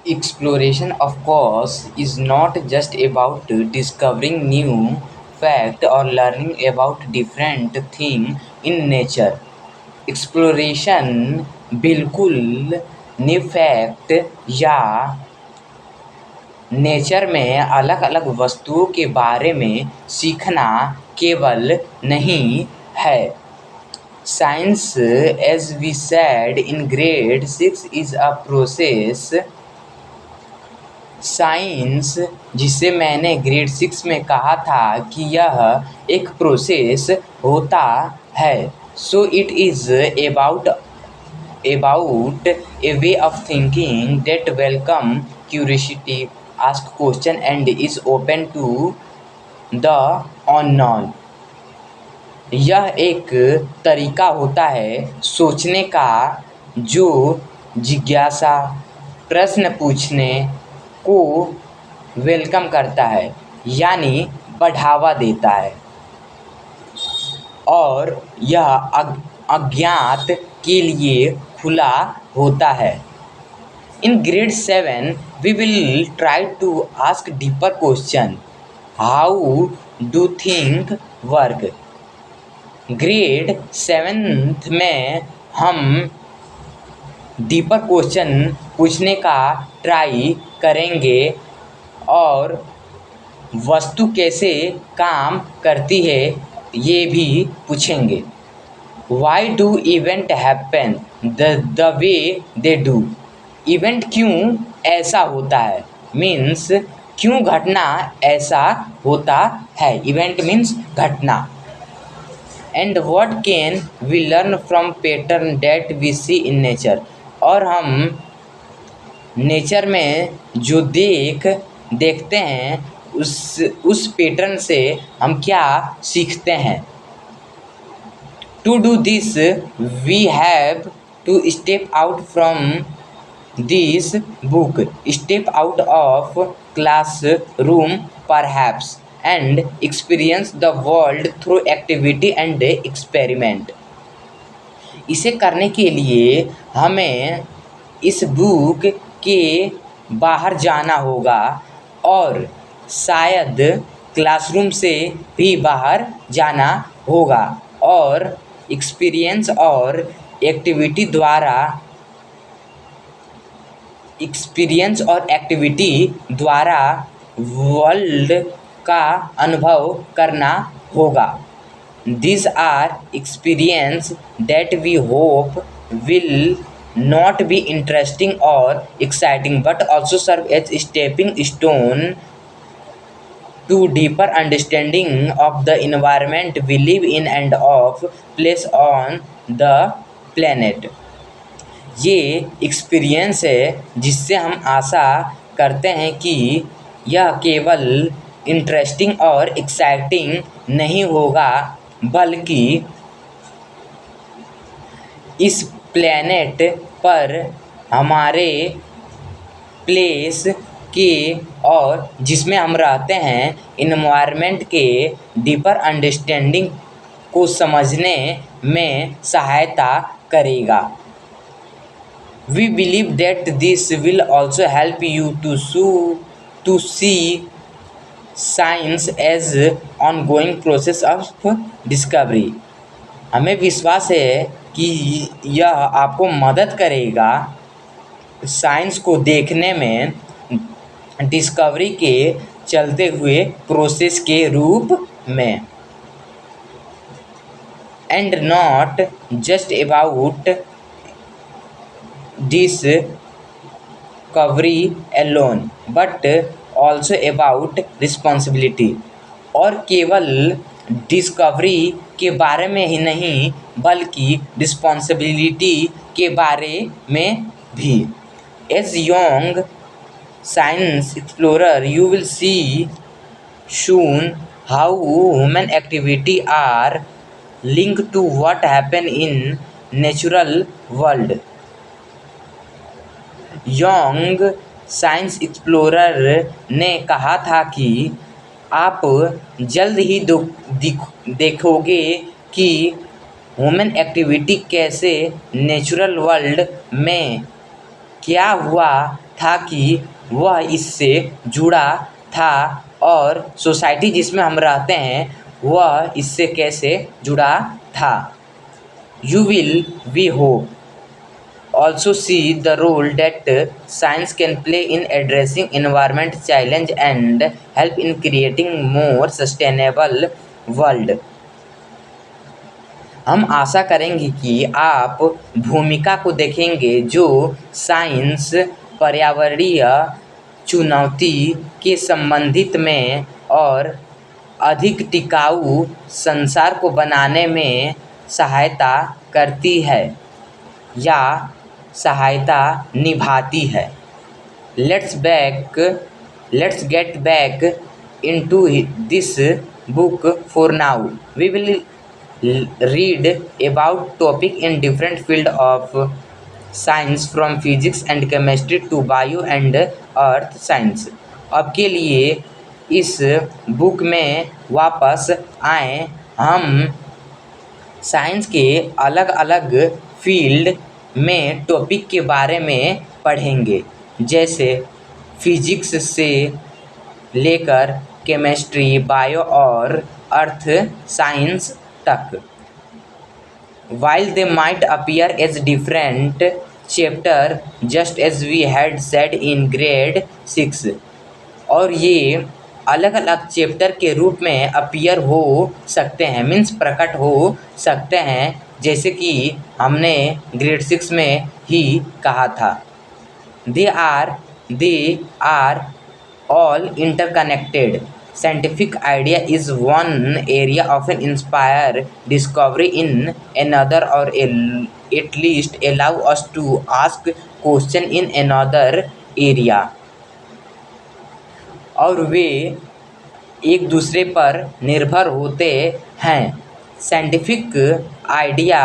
Exploration, of course, is not just about discovering new fact or learning about different thing in nature. Exploration बिल्कुल new fact या nature में अलग अलग वस्तुओं के बारे में सीखना केवल नहीं है। Science, as we said in grade 6, is a process. Science, जिसे मैंने ग्रेड 6 में कहा था कि यह एक प्रोसेस होता है। So it is about a way of thinking that welcome curiosity, ask question and is open to the unknown। यह एक तरीका होता है सोचने का जो जिज्ञासा, प्रश्न पूछने को वेलकम करता है यानी बढ़ावा देता है, और यह अज्ञात के लिए खुला होता है। In grade 7, we will try to ask deeper question. How do things work? Grade 7th में हम डीपर क्वेश्चन पूछने का ट्राई करेंगे और वस्तु कैसे काम करती है ये भी पूछेंगे। Why do event happen the way they do? Event क्यों ऐसा होता है, मीन्स क्यों घटना ऐसा होता है। इवेंट मीन्स घटना। And what can we learn from pattern that we see in nature, और हम नेचर में जो देखते हैं उस पैटर्न से हम क्या सीखते हैं। To do this we have to step out from this book, step out of classroom perhaps, and experience the world through activity and experiment। इसे करने के लिए हमें इस बुक के बाहर जाना होगा और शायद क्लासरूम से भी बाहर जाना होगा और एक्सपीरियंस और एक्टिविटी द्वारा वर्ल्ड का अनुभव करना होगा। These are experience that we hope will not be interesting or exciting but also serve as stepping stone to deeper understanding of the environment we live in and of place on the planet। ये experience है जिससे हम आशा करते हैं कि यह केवल interesting और एक्साइटिंग नहीं होगा बल्कि इस प्लेनेट पर हमारे प्लेस के और जिसमें हम रहते हैं इन्वायरमेंट के डीपर अंडरस्टैंडिंग को समझने में सहायता करेगा। We believe that this will also help you to see science as ongoing process of discovery। हमें विश्वास है कि यह आपको मदद करेगा साइंस को देखने में डिस्कवरी के चलते हुए प्रोसेस के रूप में। And not just about discovery alone but also about responsibility, और केवल डिस्कवरी के बारे में ही नहीं बल्कि रिस्पॉन्सिबिलिटी के बारे में भी। As young science explorer you will see soon how human activity are linked to what happen in natural world। Young science explorer ने कहा था कि आप जल्द ही देखोगे कि ह्यूमन एक्टिविटी कैसे नेचुरल वर्ल्ड में क्या हुआ था कि वह इससे जुड़ा था और सोसाइटी जिसमें हम रहते हैं वह इससे कैसे जुड़ा था। You will we hope also see the role that science can play in addressing environment challenge and help in creating more sustainable world। हम आशा करेंगे कि आप भूमिका को देखेंगे जो साइंस पर्यावरणीय चुनौती के संबंधित में और अधिक टिकाऊ संसार को बनाने में सहायता करती है या सहायता निभाती है। Let's get back into this book for now. We will read about topic in different field of science from physics and chemistry to bio and earth science। अब के लिए इस बुक में वापस आए। हम साइंस के अलग अलग फील्ड में टॉपिक के बारे में पढ़ेंगे, जैसे फिजिक्स से लेकर केमिस्ट्री, बायो और अर्थ साइंस तक। While they might appear as different chapter just as we had said in grade 6, और ये अलग अलग चैप्टर के रूप में अपीयर हो सकते हैं, मीन्स प्रकट हो सकते हैं, जैसे कि हमने ग्रेड 6 में ही कहा था। They are all interconnected. Scientific idea is one area often inspire discovery in another or at least allow us to ask question in another area। और वे एक दूसरे पर निर्भर होते हैं। साइंटिफिक आइडिया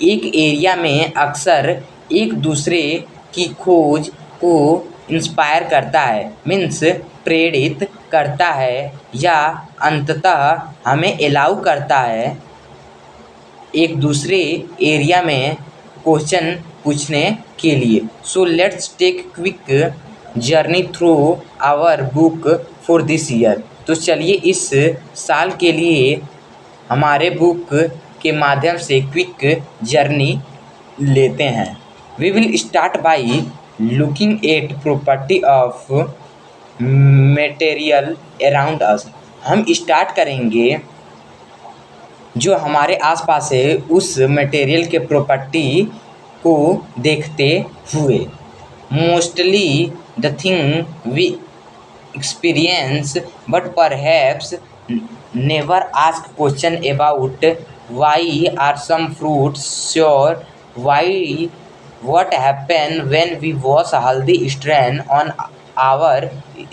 एक एरिया में अक्सर एक दूसरे की खोज को इंस्पायर करता है, मीन्स प्रेरित करता है या अंततः हमें अलाउ करता है एक दूसरे एरिया में क्वेश्चन पूछने के लिए। So let's take quick journey through our book for this year. तो चलिए इस साल के लिए हमारे बुक के माध्यम से क्विक जर्नी लेते हैं। We will start by looking at property of material around us. हम स्टार्ट करेंगे जो हमारे आसपास है उस मटेरियल के प्रॉपर्टी को देखते हुए। Mostly the thing we experience but perhaps never ask question about why are some fruits sour, why what happen when we wash haldi stain on our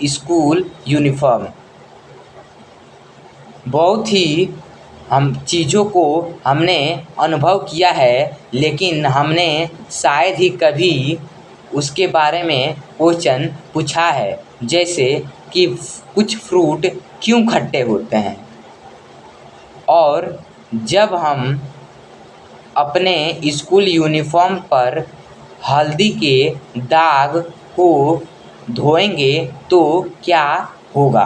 school uniform। बहुत ही हम चीज़ों को हमने अनुभव किया है, लेकिन हमने शायद ही कभी उसके बारे में क्वेश्चन पूछा है, जैसे कि कुछ फ्रूट क्यों खट्टे होते हैं। और जब हम अपने स्कूल यूनिफॉर्म पर हल्दी के दाग को धोएंगे तो क्या होगा।